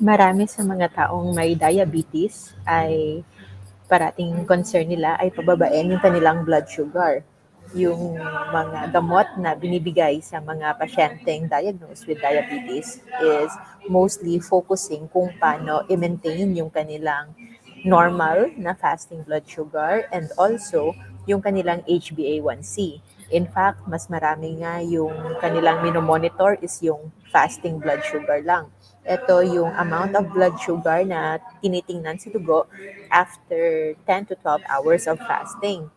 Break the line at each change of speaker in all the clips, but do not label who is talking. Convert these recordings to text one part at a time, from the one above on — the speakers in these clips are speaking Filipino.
Marami sa mga taong may diabetes ay parating concern nila ay pababain yung kanilang blood sugar. Yung mga gamot na binibigay sa mga pasyenteng diagnosed with diabetes is mostly focusing kung paano i-maintain yung kanilang normal na fasting blood sugar and also yung kanilang HbA1c. In fact, mas marami nga yung kanilang minomonitor is yung fasting blood sugar lang. Ito yung amount of blood sugar na tinitingnan sa dugo after 10 to 12 hours of fasting.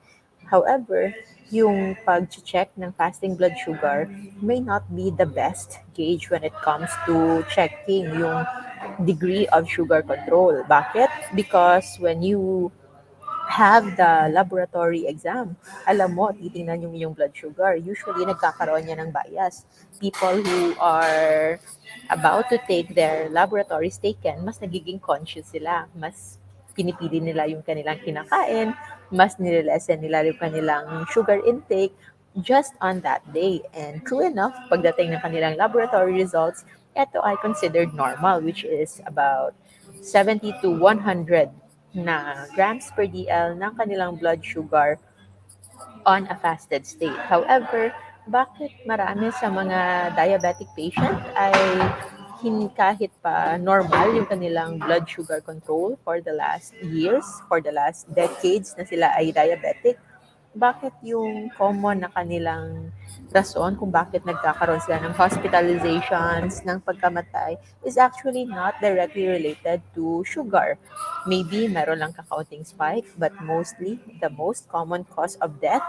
However, yung pag-check ng fasting blood sugar may not be the best gauge when it comes to checking yung degree of sugar control. Bakit? Because when you have the laboratory exam, alam mo, titingnan yung iyong blood sugar. Usually, nagkakaroon niya ng bias. People who are about to take their laboratories taken, mas nagiging conscious sila. Mas pinipili nila yung kanilang kinakain, mas nililesen nila yung kanilang sugar intake just on that day. And true enough, pagdating ng kanilang laboratory results, ito ay considered normal, which is about 70 to 100 na grams per DL ng kanilang blood sugar on a fasted state. However, bakit marami sa mga diabetic patient ay kahit pa normal yung kanilang blood sugar control for the last years, for the last decades na sila ay diabetic, bakit yung common na kanilang rason kung bakit nagkakaroon sila ng hospitalizations, ng pagkamatay, is actually not directly related to sugar. Maybe meron lang kakaunting spike, but mostly the most common cause of death,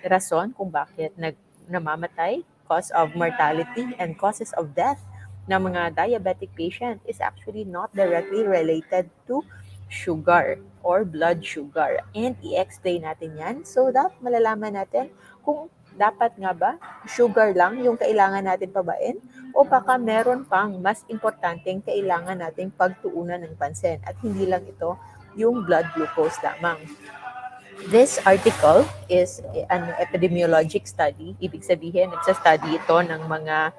rason kung bakit namamatay, cause of mortality and causes of death ng mga diabetic patient is actually not directly related to sugar or blood sugar. And i-explain natin yan so that malalaman natin kung dapat nga ba sugar lang yung kailangan natin pabain o baka meron pang mas importanteng kailangan nating pagtuunan ng pansin at hindi lang ito yung blood glucose lamang. This article is an epidemiologic study. Ibig sabihin, nagsa-study ito ng mga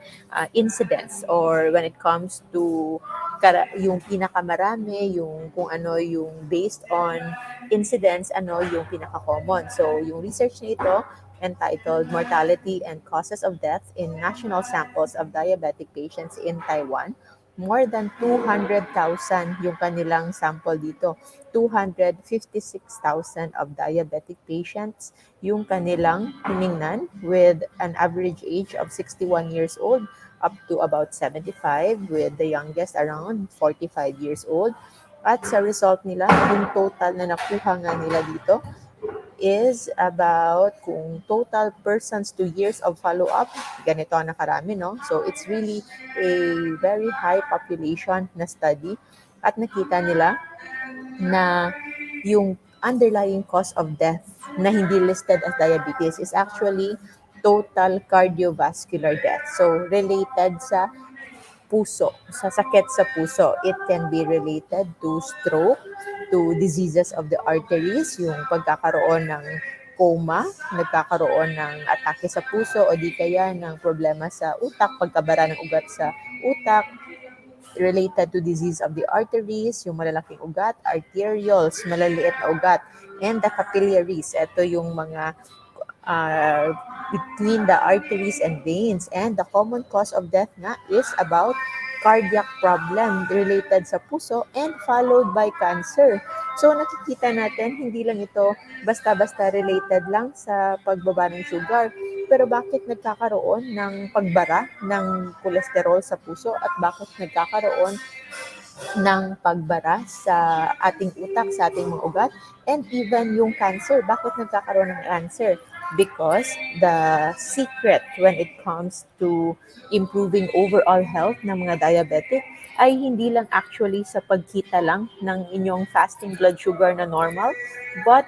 incidents or when it comes to yung pinakamarami, yung kung ano yung based on incidents, ano yung pinaka-common. So, yung research na ito entitled Mortality and Causes of Death in National Samples of Diabetic Patients in Taiwan. More than 200,000 yung kanilang sample dito. 256,000 of diabetic patients yung kanilang tiningnan with an average age of 61 years old up to about 75 with the youngest around 45 years old. At sa result nila, yung total na nakuha nga nila dito is about kung total persons to years of follow-up, ganito ang nakarami, no? So it's really a very high population na study at nakita nila na yung underlying cause of death na hindi listed as diabetes is actually total cardiovascular death. So related sa puso, sa sakit sa puso. It can be related to stroke, to diseases of the arteries, yung pagkakaroon ng coma, nagkakaroon ng atake sa puso o di kaya ng problema sa utak, pagkabara ng ugat sa utak, related to disease of the arteries, yung malalaking ugat, arterioles, malaliit na ugat, and the capillaries. Ito yung mga uh, between the arteries and veins. And the common cause of death nga is about cardiac problem related sa puso and followed by cancer. So nakikita natin, hindi lang ito basta-basta related lang sa pagbaba ng sugar. Pero bakit nagkakaroon ng pagbara ng kolesterol sa puso at bakit nagkakaroon ng pagbara sa ating utak, sa ating mga ugat, and even yung cancer. Bakit nagkakaroon ng cancer? Because the secret when it comes to improving overall health ng mga diabetic ay hindi lang actually sa pagkita lang ng inyong fasting blood sugar na normal, but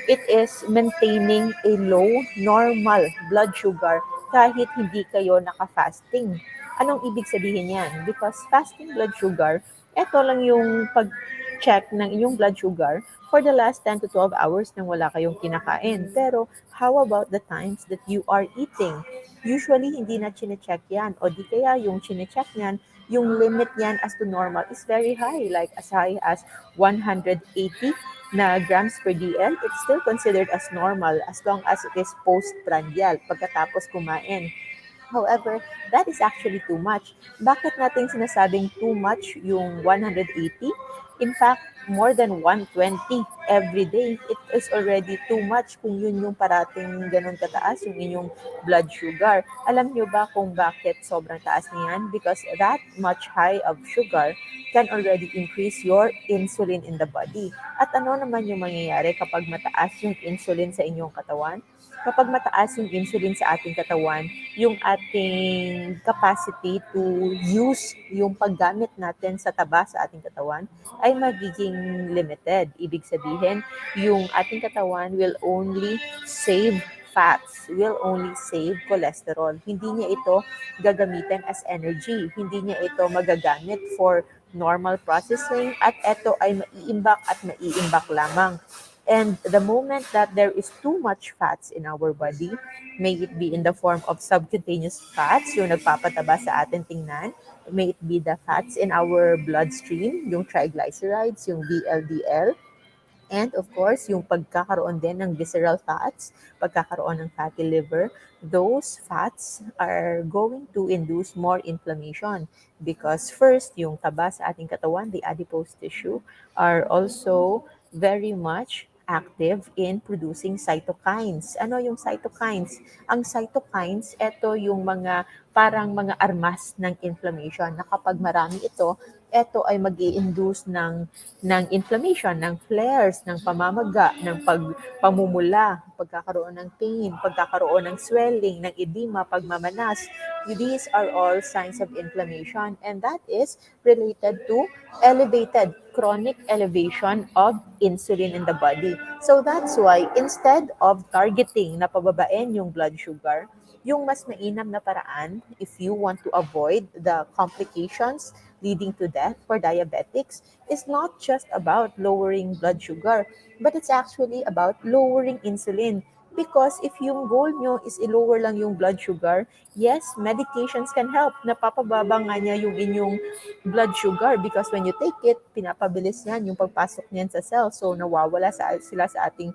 it is maintaining a low normal blood sugar kahit hindi kayo naka-fasting. Anong ibig sabihin yan? Because fasting blood sugar, eto lang yung pag-check ng inyong blood sugar for the last 10 to 12 hours nang wala kayong kinakain. Pero how about the times that you are eating? Usually, hindi na chine-check yan. O di kaya yung chine-check yan yung limit niyan as to normal is very high, like as high as 180 na grams per DL. It's still considered as normal as long as it is postprandial, pagkatapos kumain. However, that is actually too much. Bakit natin sinasabing too much yung 180? In fact, more than 120 every day, it is already too much kung yun yung parating ganun kataas, yung inyong blood sugar. Alam nyo ba kung bakit sobrang taas niyan? Because that much high of sugar can already increase your insulin in the body. At ano naman yung mangyayari kapag mataas yung insulin sa inyong katawan? Kapag mataas yung insulin sa ating katawan, yung ating capacity to use yung paggamit natin sa taba sa ating katawan ay magiging limited. Ibig sabihin, yung ating katawan will only save fats, will only save cholesterol. Hindi niya ito gagamitin as energy. Hindi niya ito magagamit for normal processing at ito ay maiimbak at maiimbak lamang. And the moment that there is too much fats in our body, may it be in the form of subcutaneous fats, yung nagpapataba sa atin tingnan, may it be the fats in our bloodstream, yung triglycerides, yung VLDL, and of course, yung pagkakaroon din ng visceral fats, pagkakaroon ng fatty liver, those fats are going to induce more inflammation because first, yung taba sa ating katawan, the adipose tissue, are also very much active in producing cytokines. Ano yung cytokines? Ang cytokines, ito yung mga parang mga armas ng inflammation na kapag marami ito ay mag induce ng inflammation, ng flares, ng pamamaga, ng pamumula, pagkakaroon ng pain, pagkakaroon ng swelling, ng edema, pagmamanas. These are all signs of inflammation and that is related to elevated chronic elevation of insulin in the body. So that's why instead of targeting na pababain yung blood sugar, yung mas mainam na paraan if you want to avoid the complications leading to death for diabetics is not just about lowering blood sugar, but it's actually about lowering insulin. Because if yung goal nyo is i-lower lang yung blood sugar, yes, medications can help. Napapababa nga niya yung inyong blood sugar because when you take it, pinapabilis yan yung pagpasok niyan sa cell. So nawawala sila sa ating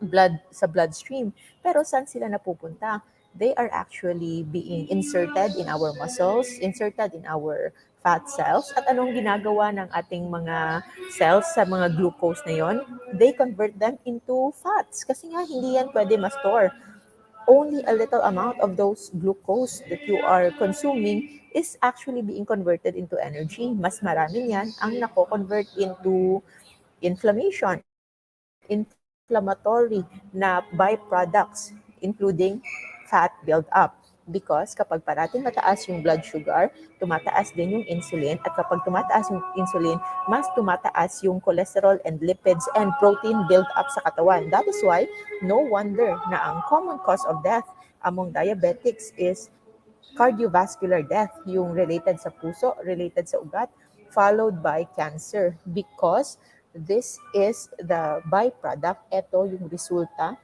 bloodstream. Pero saan sila napupunta? They are actually being inserted in our muscles, inserted in our fat cells. At anong ginagawa ng ating mga cells sa mga glucose na yon? They convert them into fats. Kasi nga, hindi yan pwede ma-store. Only a little amount of those glucose that you are consuming is actually being converted into energy. Mas marami yan ang nako-convert into inflammation, inflammatory na byproducts, including fat build-up. Because kapag parating mataas yung blood sugar, tumataas din yung insulin. At kapag tumataas yung insulin, mas tumataas yung cholesterol and lipids and protein build-up sa katawan. That is why, no wonder na ang common cause of death among diabetics is cardiovascular death, yung related sa puso, related sa ugat, followed by cancer because this is the byproduct, ito yung resulta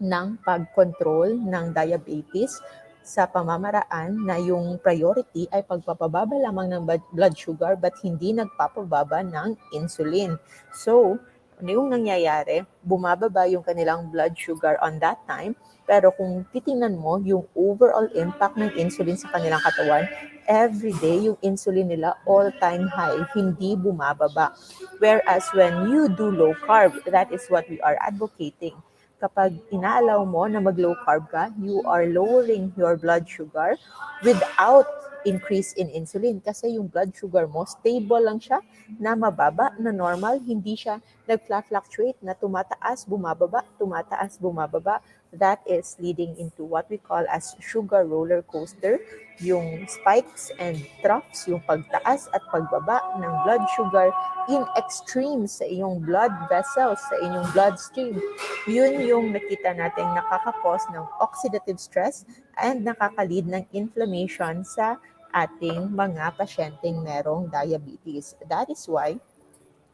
ng pag-control ng diabetes sa pamamaraan na yung priority ay pagpapababa lamang ng blood sugar but hindi nagpapababa ng insulin. So, ano yung nangyayari? Bumababa yung kanilang blood sugar on that time, pero kung titingnan mo yung overall impact ng insulin sa kanilang katawan, every day yung insulin nila all-time high, hindi bumababa. Whereas when you do low carb, that is what we are advocating. Kapag inaalaw mo na mag-low carb ka, you are lowering your blood sugar without increase in insulin kasi yung blood sugar mo, stable lang siya na mababa, na normal, hindi siya nag-fluctuate na tumataas, bumababa, tumataas, bumababa. That is leading into what we call as sugar roller coaster, yung spikes and troughs, yung pagtaas at pagbaba ng blood sugar in extremes sa iyong blood vessels, sa inyong bloodstream. Yun yung nakita natin nakakakos ng oxidative stress and nakakalead ng inflammation sa ating mga pasyenteng merong diabetes. That is why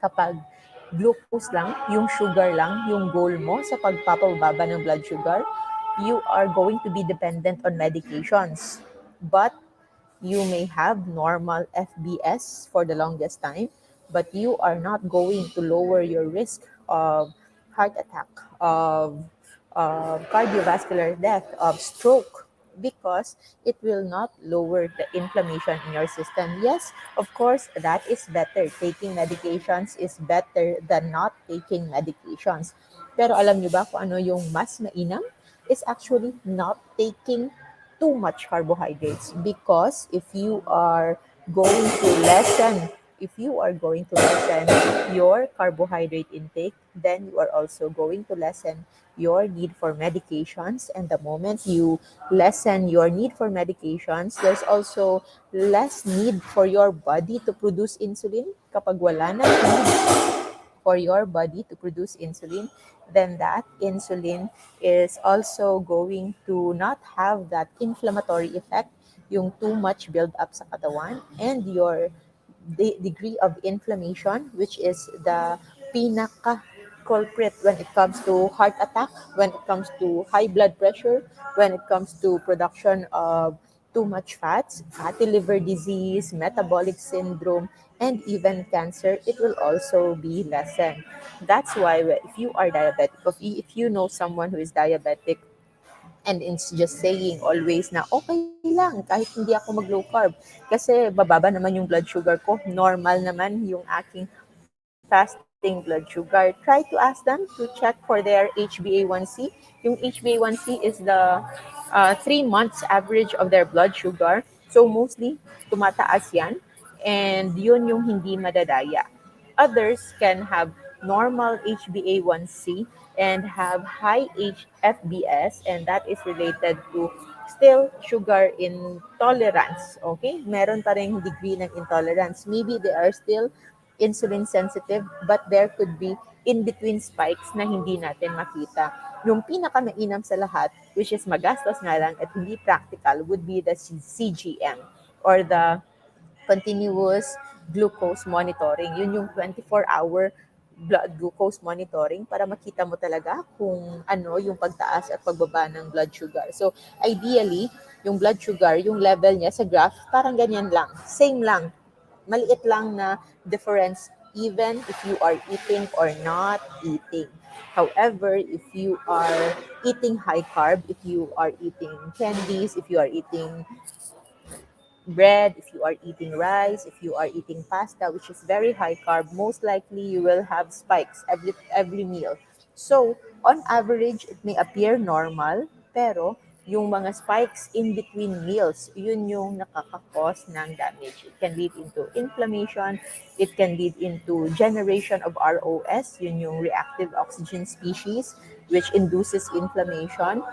kapag glucose lang, yung sugar lang, yung goal mo sa pagpapababa ng blood sugar, you are going to be dependent on medications. But You may have normal FBS for the longest time, but you are not going to lower your risk of heart attack, of cardiovascular death, of stroke, because it will not lower the inflammation in your system. Yes, of course, that is better. Taking medications is better than not taking medications. Pero alam niyo ba kung ano yung mas mainam? Is actually not taking too much carbohydrates, because if you are going to lessen your carbohydrate intake, then you are also going to lessen your need for medications. And the moment you lessen your need for medications, there's also less need for your body to produce insulin. Kapag wala na need for your body to produce insulin, then that insulin is also going to not have that inflammatory effect, yung too much build up sa katawan, and your degree of inflammation, which is the pinaka culprit when it comes to heart attack, when it comes to high blood pressure, when it comes to production of too much fats, fatty liver disease, metabolic syndrome, and even cancer, it will also be lessened. That's why if you are diabetic, if you know someone who is diabetic, and it's just saying always na okay lang kahit hindi ako mag-low carb kasi bababa naman yung blood sugar ko, normal naman yung aking fasting blood sugar. Try to ask them to check for their HbA1c. Yung HbA1c is the 3 months average of their blood sugar. So mostly, tumataas yan. And yun yung hindi madadaya. Others can have normal HbA1c and have high HFBS, and that is related to still sugar intolerance. Okay? Meron pa rin degree ng intolerance. Maybe they are still insulin sensitive, but there could be in-between spikes na hindi natin makita. Yung pinakamainam sa lahat, which is magastos nga lang at hindi practical, would be the CGM, or the continuous glucose monitoring. Yun yung 24-hour blood glucose monitoring para makita mo talaga kung ano yung pagtaas at pagbaba ng blood sugar. So, ideally, yung blood sugar, yung level niya sa graph, parang ganyan lang. Same lang. Maliit lang na difference even if you are eating or not eating. However, if you are eating high carb, if you are eating candies, if you are eating bread, if you are eating rice, if you are eating pasta, which is very high carb, most likely you will have spikes every meal. So, on average, it may appear normal, pero yung mga spikes in between meals, yun yung nakakakos ng damage. It can lead into inflammation, it can lead into generation of ROS, yun yung reactive oxygen species, which induces inflammation.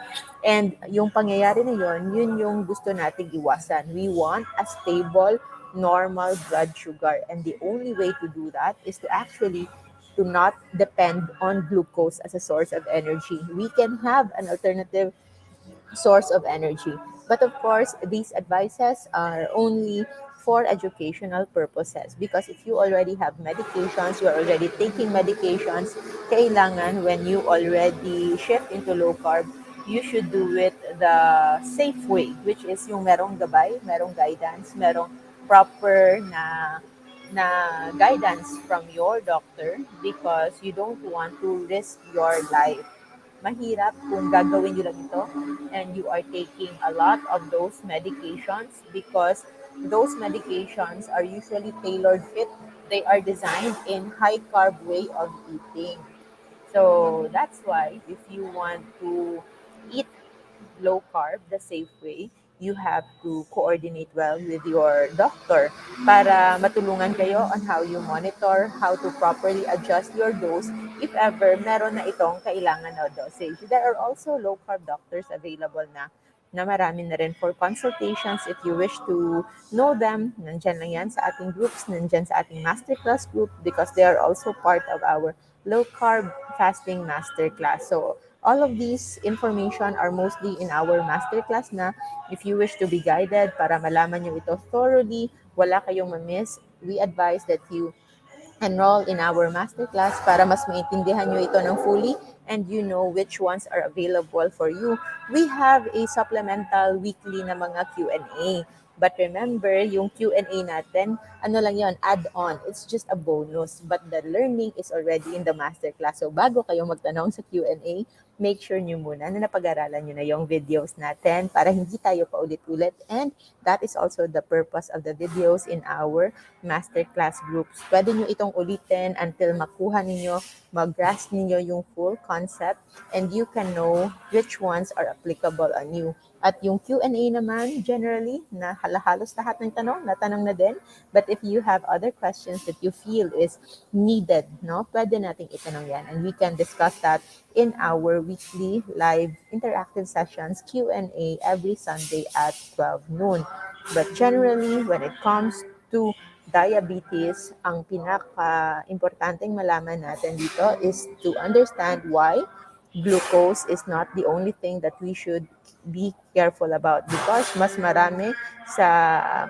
And yung pangyayari na yun yung gusto nating iwasan. We want a stable, normal blood sugar. And the only way to do that is to actually to not depend on glucose as a source of energy. We can have an alternative source of energy. But of course, these advices are only for educational purposes, because if you already have medications, you are already taking medications, kailangan when you already shift into low carb, you should do it the safe way, which is yung merong gabay, merong guidance, merong proper na guidance from your doctor, because you don't want to risk your life. Mahirap kung gagawin nyo lang ito and you are taking a lot of those medications, because those medications are usually tailored fit. They are designed in high carb way of eating. So that's why if you want to eat low carb the safe way, you have to coordinate well with your doctor para matulungan kayo on how you monitor, how to properly adjust your dose if ever meron na itong kailangan na dosage. There are also low carb doctors available na marami na rin for consultations. If you wish to know them, nandyan lang yan sa ating groups, nandyan sa ating masterclass group, because they are also part of our low carb fasting masterclass. So all of these information are mostly in our masterclass na if you wish to be guided para malaman nyo ito thoroughly, wala kayong ma-miss, we advise that you enroll in our masterclass para mas maintindihan nyo ito ng fully and you know which ones are available for you. We have a supplemental weekly na mga Q&A. But remember, yung Q&A natin, ano lang yon, add-on. It's just a bonus. But the learning is already in the masterclass. So bago kayo magtanong sa Q&A, make sure nyo muna na napag-aralan nyo na yung videos natin para hindi tayo paulit-ulit. And that is also the purpose of the videos in our masterclass groups. Pwede nyo itong ulitin until makuha ninyo, mag-grasp ninyo yung full concept, and you can know which ones are applicable on you. At yung Q&A naman, generally, na halos lahat ng tanong, natanong na din. But if you have other questions that you feel is needed, no, pwede nating itanong yan. And we can discuss that in our weekly live interactive sessions, Q&A, every Sunday at 12 noon. But generally, when it comes to diabetes, ang pinaka-importanting malaman natin dito is to understand why glucose is not the only thing that we should be careful about, because mas marami sa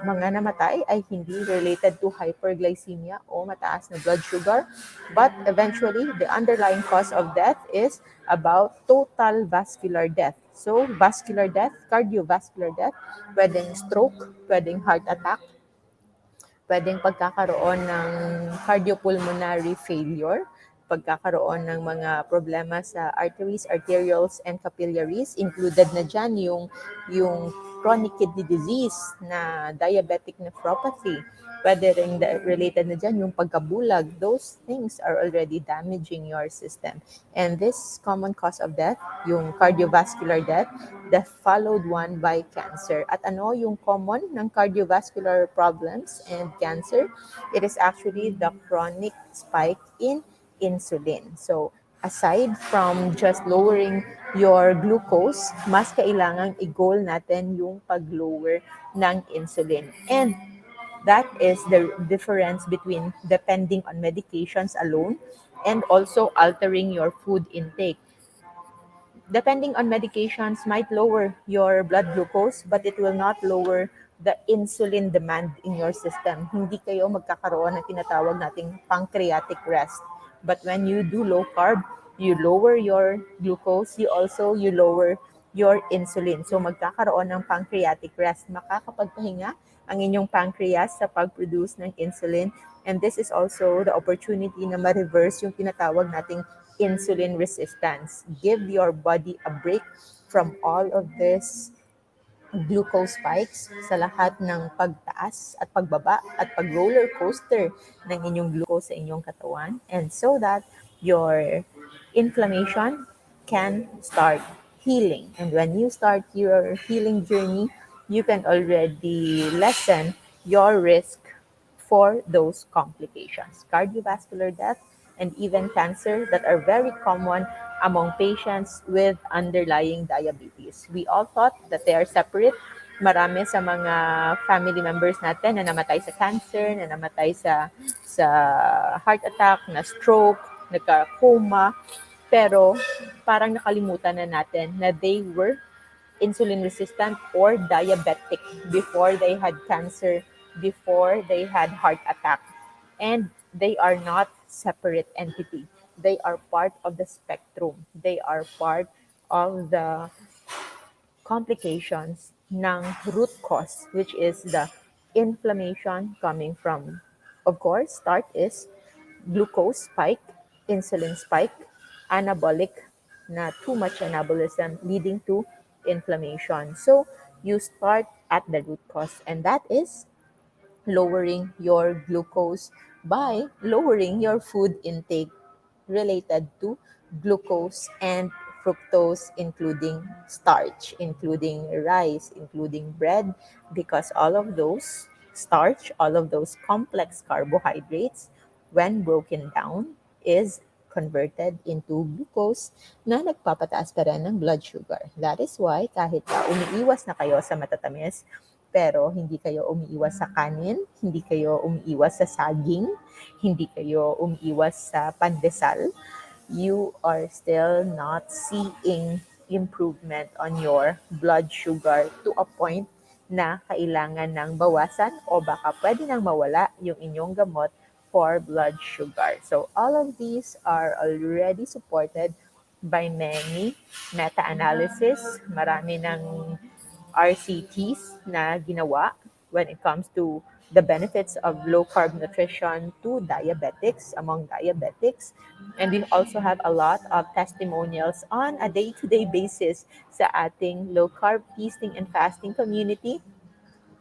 mga namatay ay hindi related to hyperglycemia o mataas na blood sugar, but eventually the underlying cause of death is about total vascular death. So vascular death, cardiovascular death, pwedeng stroke, pwedeng heart attack, pwedeng pagkakaroon ng cardiopulmonary failure, pagkakaroon ng mga problema sa arteries, arterioles, and capillaries. Included na dyan yung chronic kidney disease na diabetic nephropathy. Pwede rin related na dyan yung pagkabulag. Those things are already damaging your system. And this common cause of death, yung cardiovascular death, death followed one by cancer. At ano yung common ng cardiovascular problems and cancer? It is actually the chronic spike in insulin. So, aside from just lowering your glucose, mas kailangang i-goal natin yung pag-lower ng insulin. And that is the difference between depending on medications alone and also altering your food intake. Depending on medications might lower your blood glucose, but it will not lower the insulin demand in your system. Hindi kayo magkakaroon ng tinatawag nating pancreatic rest. But when you do low carb, you lower your glucose, you lower your insulin. So magkakaroon ng pancreatic rest. Makakapagpahinga ang inyong pancreas sa pag-produce ng insulin. And this is also the opportunity na ma-reverse yung tinatawag nating insulin resistance. Give your body a break from all of this glucose spikes sa lahat ng pagtaas at pagbaba at pag-roller coaster ng inyong glucose sa inyong katawan, and so that your inflammation can start healing. And when you start your healing journey, you can already lessen your risk for those complications, cardiovascular death, and even cancer that are very common among patients with underlying diabetes. We all thought that they are separate. Marami sa mga family members natin na namatay sa cancer, na namatay sa heart attack, na stroke, nagka-coma, pero parang nakalimutan na natin na they were insulin resistant or diabetic before they had cancer, before they had heart attack. And they are not separate entity. They are part of the spectrum. They are part of the complications ng root cause, which is the inflammation coming from, of course, start is glucose spike, insulin spike, anabolic, na too much anabolism leading to inflammation. So you start at the root cause, and that is lowering your glucose by lowering your food intake related to glucose and fructose, including starch, including rice, including bread, because all of those starch, all of those complex carbohydrates, when broken down, is converted into glucose na nagpapataas pa rin ng blood sugar. That is why kahit pa umiiwas na kayo sa matatamis, pero hindi kayo umiiwas sa kanin, hindi kayo umiiwas sa saging, hindi kayo umiiwas sa pandesal, you are still not seeing improvement on your blood sugar to a point na kailangan ng bawasan o baka pwede nang mawala yung inyong gamot for blood sugar. So all of these are already supported by many meta-analysis. Marami ng RCTs na ginawa when it comes to the benefits of low carb nutrition to diabetics, among diabetics. And we also have a lot of testimonials on a day-to-day basis sa ating low carb feasting and fasting community,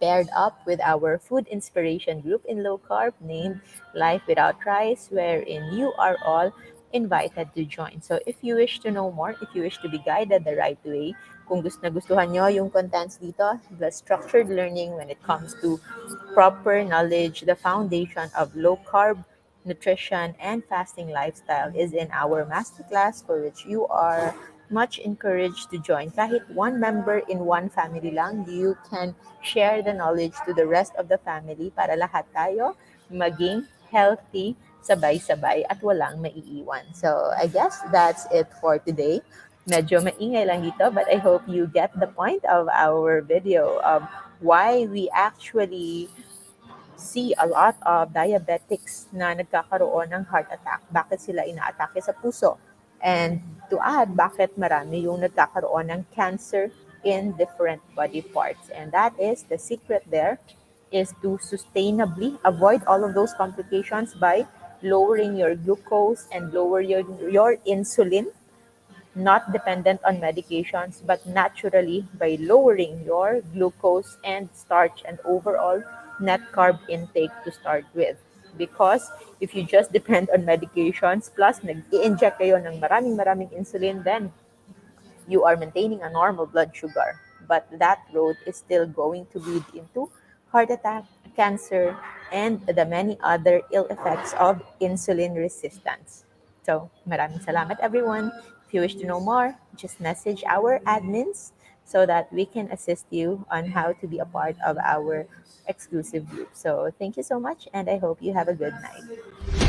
paired up with our food inspiration group in low carb named Life Without Rice, wherein you are all invited to join. So if you wish to know more, if you wish to be guided the right way, kung gustuhan nyo yung contents dito, the structured learning when it comes to proper knowledge, the foundation of low carb nutrition and fasting lifestyle is in our masterclass, for which you are much encouraged to join. Kahit one member in one family lang, you can share the knowledge to the rest of the family para lahat tayo maging healthy, sabay-sabay at walang maiiwan. So I guess that's it for today. Medyo maingay lang dito, but I hope you get the point of our video of why we actually see a lot of diabetics na nagkakaroon ng heart attack. Bakit sila inaatake sa puso? And to add, bakit marami yung nagkakaroon ng cancer in different body parts. And that is the secret there is to sustainably avoid all of those complications by lowering your glucose and lower your insulin, not dependent on medications, but naturally by lowering your glucose and starch and overall net carb intake to start with. Because if you just depend on medications plus nag-i-inject kayo ng maraming insulin, then you are maintaining a normal blood sugar. But that road is still going to lead into heart attack, cancer, and the many other ill effects of insulin resistance. So, maraming salamat everyone. If you wish to know more, just message our admins so that we can assist you on how to be a part of our exclusive group. So, thank you so much, and I hope you have a good night.